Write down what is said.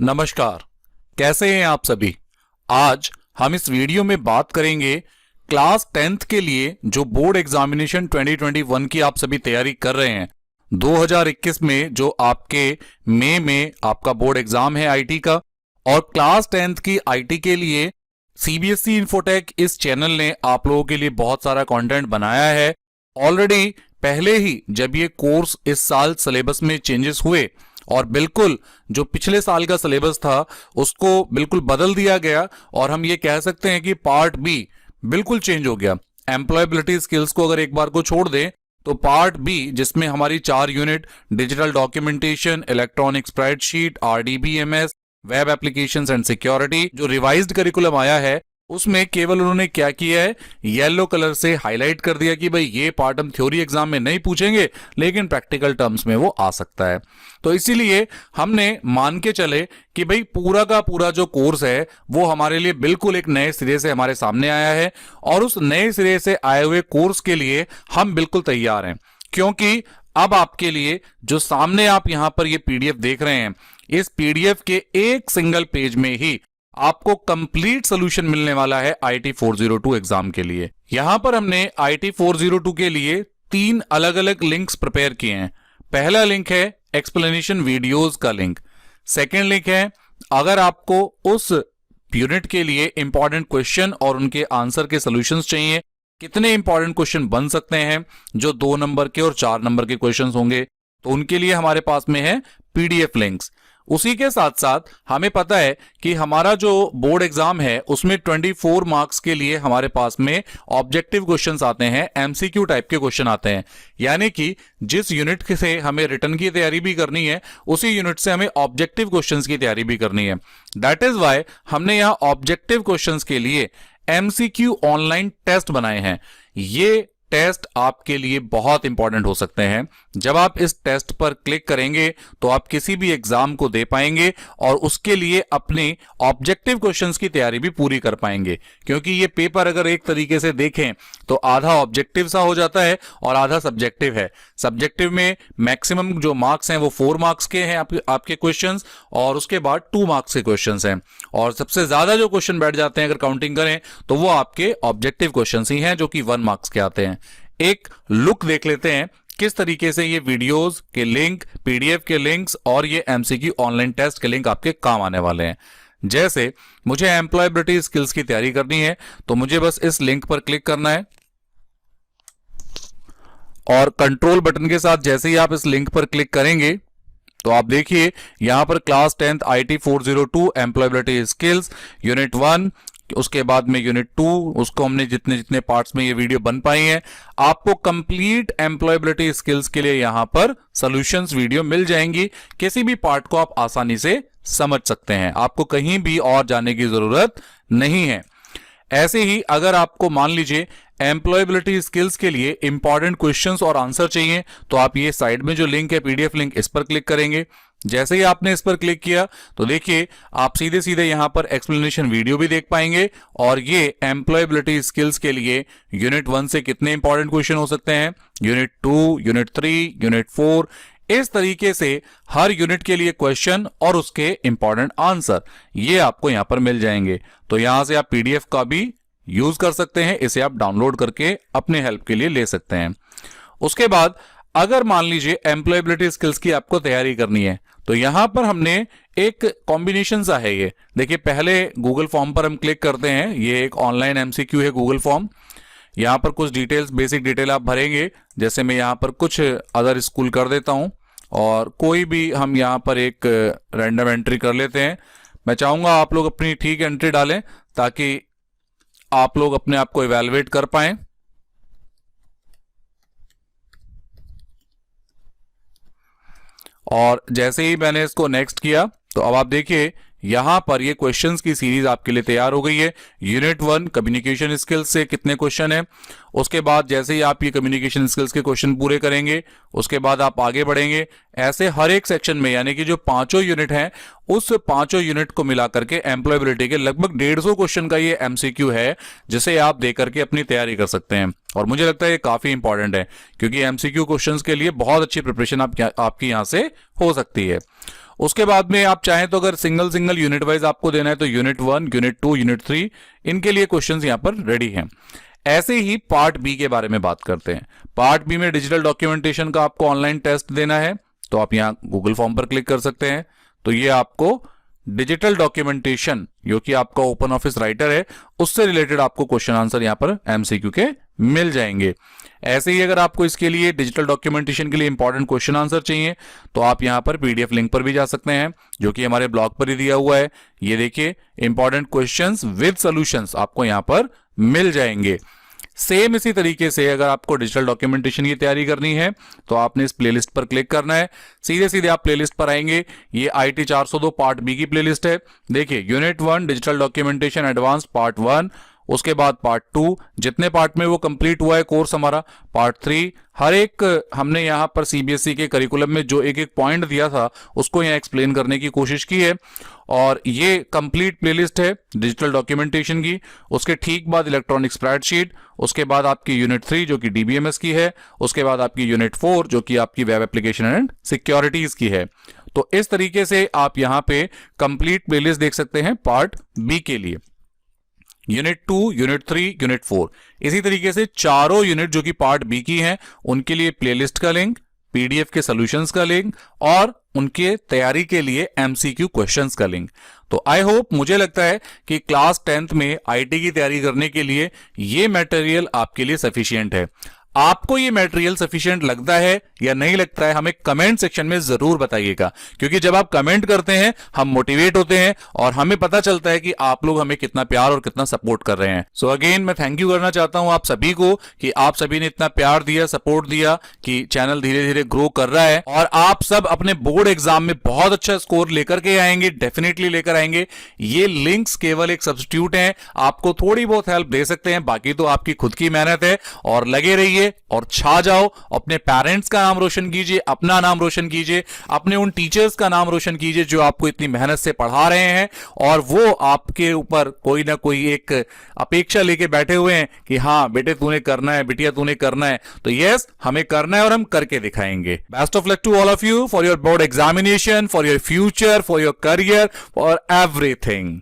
नमस्कार, कैसे हैं आप सभी। आज हम इस वीडियो में बात करेंगे क्लास 10th के लिए जो बोर्ड एग्जामिनेशन 2021 की आप सभी तैयारी कर रहे हैं। 2021 में जो आपके मई में आपका बोर्ड एग्जाम है आईटी का, और क्लास 10th की आईटी के लिए सीबीएसई इन्फोटेक इस चैनल ने आप लोगों के लिए बहुत सारा कंटेंट बनाया है। ऑलरेडी पहले ही जब ये कोर्स इस साल सिलेबस में चेंजेस हुए और बिल्कुल जो पिछले साल का सिलेबस था उसको बिल्कुल बदल दिया गया, और हम ये कह सकते हैं कि पार्ट बी बिल्कुल चेंज हो गया। एम्प्लॉयबिलिटी स्किल्स को अगर एक बार को छोड़ दें तो पार्ट बी, जिसमें हमारी 4 unit digital documentation, electronic spreadsheet, RDBMS, web applications and security, जो रिवाइज्ड करिकुलम आया है उसमें केवल उन्होंने क्या किया है, येलो कलर से हाईलाइट कर दिया कि भाई ये पार्ट हम थ्योरी एग्जाम में नहीं पूछेंगे लेकिन प्रैक्टिकल टर्म्स में वो आ सकता है। तो इसीलिए हमने मान के चले कि भाई पूरा का पूरा जो कोर्स है वो हमारे लिए बिल्कुल एक नए सिरे से हमारे सामने आया है, और उस नए सिरे से आए हुए कोर्स के लिए हम बिल्कुल तैयार हैं। क्योंकि अब आपके लिए जो सामने आप यहां पर ये पीडीएफ देख रहे हैं, इस पीडीएफ के एक सिंगल पेज में ही आपको कंप्लीट सोल्यूशन मिलने वाला है आईटी 402 एग्जाम के लिए। यहां पर हमने आईटी 402 के लिए 3 अलग अलग लिंक्स प्रिपेयर किए हैं। पहला लिंक है एक्सप्लेनेशन वीडियोस का लिंक। सेकेंड लिंक है अगर आपको उस यूनिट के लिए इंपॉर्टेंट क्वेश्चन और उनके आंसर के सोल्यूशंस चाहिए, कितने इंपॉर्टेंट क्वेश्चन बन सकते हैं जो 2 नंबर के और 4 नंबर के क्वेश्चंस होंगे, तो उनके लिए हमारे पास में है पीडीएफ लिंक्स। उसी के साथ साथ हमें पता है कि हमारा जो बोर्ड एग्जाम है उसमें 24 मार्क्स के लिए हमारे पास में ऑब्जेक्टिव क्वेश्चंस आते हैं, एमसीक्यू टाइप के क्वेश्चन आते हैं। यानी कि जिस यूनिट से हमें रिटर्न की तैयारी भी करनी है उसी यूनिट से हमें ऑब्जेक्टिव क्वेश्चंस की तैयारी भी करनी है। दैट इज वाई हमने यहां ऑब्जेक्टिव क्वेश्चंस के लिए एमसीक्यू ऑनलाइन टेस्ट बनाए हैं। ये टेस्ट आपके लिए बहुत इंपॉर्टेंट हो सकते हैं। जब आप इस टेस्ट पर क्लिक करेंगे तो आप किसी भी एग्जाम को दे पाएंगे और उसके लिए अपने ऑब्जेक्टिव क्वेश्चंस की तैयारी भी पूरी कर पाएंगे। क्योंकि ये पेपर अगर एक तरीके से देखें तो आधा ऑब्जेक्टिव सा हो जाता है और आधा सब्जेक्टिव है। सब्जेक्टिव में मैक्सिमम जो मार्क्स हैं वो 4 मार्क्स के हैं आपके क्वेश्चंस, और उसके बाद 2 मार्क्स के क्वेश्चंस हैं, और सबसे ज्यादा जो क्वेश्चन बैठ जाते हैं अगर काउंटिंग करें तो वो आपके ऑब्जेक्टिव क्वेश्चंस ही हैं जो कि 1 मार्क्स के आते हैं। एक लुक देख लेते हैं किस तरीके से ये वीडियोस के लिंक, पीडीएफ के लिंक्स और ये एमसीक्यू ऑनलाइन टेस्ट के लिंक आपके काम आने वाले हैं। जैसे मुझे एम्प्लॉयबिलिटी स्किल्स की तैयारी करनी है तो मुझे बस इस लिंक पर क्लिक करना है, और कंट्रोल बटन के साथ जैसे ही आप इस लिंक पर क्लिक करेंगे तो आप देखिए यहां पर class 10th IT 402 employability skills unit 1, उसके बाद में यूनिट 2, उसको हमने जितने जितने पार्ट्स में ये वीडियो बन पाई है, आपको कंप्लीट एम्प्लॉयबिलिटी स्किल्स के लिए यहां पर सॉल्यूशंस वीडियो मिल जाएंगी। किसी भी पार्ट को आप आसानी से समझ सकते हैं, आपको कहीं भी और जाने की जरूरत नहीं है। ऐसे ही अगर आपको मान लीजिए एम्प्लॉयबिलिटी स्किल्स के लिए इंपॉर्टेंट क्वेश्चंस और आंसर चाहिए तो आप ये साइड में जो लिंक है पीडीएफ लिंक, इस पर क्लिक करेंगे। जैसे ही आपने इस पर क्लिक किया तो देखिए आप सीधे सीधे यहां पर एक्सप्लेनेशन वीडियो भी देख पाएंगे, और ये एम्प्लॉयबिलिटी स्किल्स के लिए यूनिट 1 से कितने इंपॉर्टेंट क्वेश्चन हो सकते हैं, यूनिट 2, यूनिट 3, यूनिट 4, इस तरीके से हर यूनिट के लिए क्वेश्चन और उसके इंपॉर्टेंट आंसर ये आपको यहां पर मिल जाएंगे। तो यहां से आप पीडीएफ का भी यूज कर सकते हैं, इसे आप डाउनलोड करके अपने हेल्प के लिए ले सकते हैं। उसके बाद अगर मान लीजिए एम्प्लॉयबिलिटी स्किल्स की आपको तैयारी करनी है तो यहां पर हमने एक कॉम्बिनेशन सा है। ये देखिए पहले गूगल फॉर्म पर हम क्लिक करते हैं, ये एक ऑनलाइन एमसीक्यू है गूगल फॉर्म। यहां पर कुछ डिटेल्स, बेसिक डिटेल आप भरेंगे। जैसे मैं यहां पर कुछ अदर स्कूल कर देता हूं और कोई भी हम यहां पर एक रैंडम एंट्री कर लेते हैं। मैं चाहूंगा आप लोग अपनी ठीक एंट्री डालें ताकि आप लोग अपने आप को इवैल्यूएट कर पाएं। और जैसे ही मैंने इसको नेक्स्ट किया तो अब आप देखिए यहां पर ये क्वेश्चंस की सीरीज आपके लिए तैयार हो गई है। यूनिट 1 कम्युनिकेशन स्किल्स से कितने क्वेश्चन है, उसके बाद जैसे ही आप ये कम्युनिकेशन स्किल्स के क्वेश्चन पूरे करेंगे उसके बाद आप आगे बढ़ेंगे। ऐसे हर एक सेक्शन में, यानी कि जो 5 यूनिट हैं उस 5 यूनिट को मिलाकर के एम्प्लॉयबिलिटी के लगभग 150 क्वेश्चन का ये एमसीक्यू है जिसे आप दे करके अपनी तैयारी कर सकते हैं। और मुझे लगता है ये काफी इंपॉर्टेंट है क्योंकि एमसीक्यू क्वेश्चंस के लिए बहुत अच्छी प्रिपरेशन आपकी यहां से हो सकती है। उसके बाद में आप चाहें तो अगर सिंगल सिंगल यूनिट वाइज आपको देना है तो यूनिट 1, यूनिट 2, यूनिट 3 इनके लिए क्वेश्चंस यहां पर रेडी हैं। ऐसे ही पार्ट बी के बारे में बात करते हैं। पार्ट बी में डिजिटल डॉक्यूमेंटेशन का आपको ऑनलाइन टेस्ट देना है, तो आप यहां गूगल फॉर्म पर क्लिक कर सकते हैं। तो ये आपको डिजिटल डॉक्यूमेंटेशन जो कि आपका ओपन ऑफिस राइटर है उससे रिलेटेड आपको क्वेश्चन आंसर यहां पर एमसीक्यू के मिल जाएंगे। ऐसे ही अगर आपको इसके लिए डिजिटल डॉक्यूमेंटेशन के लिए इंपॉर्टेंट क्वेश्चन आंसर चाहिए तो आप यहां पर पीडीएफ लिंक पर भी जा सकते हैं जो कि हमारे ब्लॉग पर ही दिया हुआ है। ये देखिए, इंपॉर्टेंट क्वेश्चंस विद सॉल्यूशंस आपको यहां पर मिल जाएंगे। सेम इसी तरीके से अगर आपको डिजिटल डॉक्यूमेंटेशन की तैयारी करनी है तो आपने इस प्लेलिस्ट पर क्लिक करना है, सीधे सीधे आप प्लेलिस्ट पर आएंगे। ये IT 402 पार्ट बी की प्लेलिस्ट है। देखिए, unit 1 digital documentation advance part 1, उसके बाद पार्ट 2, जितने पार्ट में वो कंप्लीट हुआ है कोर्स हमारा, पार्ट 3, हर एक हमने यहाँ पर सीबीएसई के करिकुलम में जो एक एक पॉइंट दिया था उसको यहाँ एक्सप्लेन करने की कोशिश की है। और ये कंप्लीट प्लेलिस्ट है डिजिटल डॉक्यूमेंटेशन की। उसके ठीक बाद इलेक्ट्रॉनिक स्प्रेडशीट, उसके बाद आपकी यूनिट 3 जो कि डीबीएमएस की है, उसके बाद आपकी यूनिट 4 जो कि आपकी वेब एप्लीकेशन एंड सिक्योरिटीज की है। तो इस तरीके से आप यहाँ पे कंप्लीट प्लेलिस्ट देख सकते हैं पार्ट बी के लिए। यूनिट 2, यूनिट 3, यूनिट 4, इसी तरीके से चारों यूनिट जो कि पार्ट बी की हैं उनके लिए प्लेलिस्ट का लिंक, पीडीएफ के सॉल्यूशंस का लिंक और उनके तैयारी के लिए एमसीक्यू क्वेश्चंस का लिंक। तो आई होप, मुझे लगता है कि क्लास 10th में आईटी की तैयारी करने के लिए ये मटेरियल आपके लिए सफिशिएंट है। आपको ये मटेरियल सफिशिएंट लगता है या नहीं लगता है हमें कमेंट सेक्शन में जरूर बताइएगा, क्योंकि जब आप कमेंट करते हैं हम मोटिवेट होते हैं और हमें पता चलता है कि आप लोग हमें कितना प्यार और कितना सपोर्ट कर रहे हैं। सो अगेन मैं थैंक यू करना चाहता हूं आप सभी को कि आप सभी ने इतना प्यार दिया, सपोर्ट दिया कि चैनल धीरे धीरे ग्रो कर रहा है और आप सब अपने बोर्ड एग्जाम में बहुत अच्छा स्कोर लेकर के आएंगे, डेफिनेटली लेकर आएंगे। ये लिंक्स केवल एक सब्स्टिट्यूट है, आपको थोड़ी बहुत हेल्प दे सकते हैं, बाकी तो आपकी खुद की मेहनत है। और लगे रहिए और छा जाओ, अपने पेरेंट्स का नाम रोशन कीजिए, अपना नाम रोशन कीजिए, अपने उन टीचर्स का नाम रोशन कीजिए जो आपको इतनी मेहनत से पढ़ा रहे हैं और वो आपके ऊपर कोई ना कोई एक अपेक्षा लेके बैठे हुए हैं कि हाँ बेटे तूने करना है, बिटिया तूने करना है। तो यस, हमें करना है और हम करके दिखाएंगे। Best of luck to all of you for your board examination, for your future, for your career, for everything.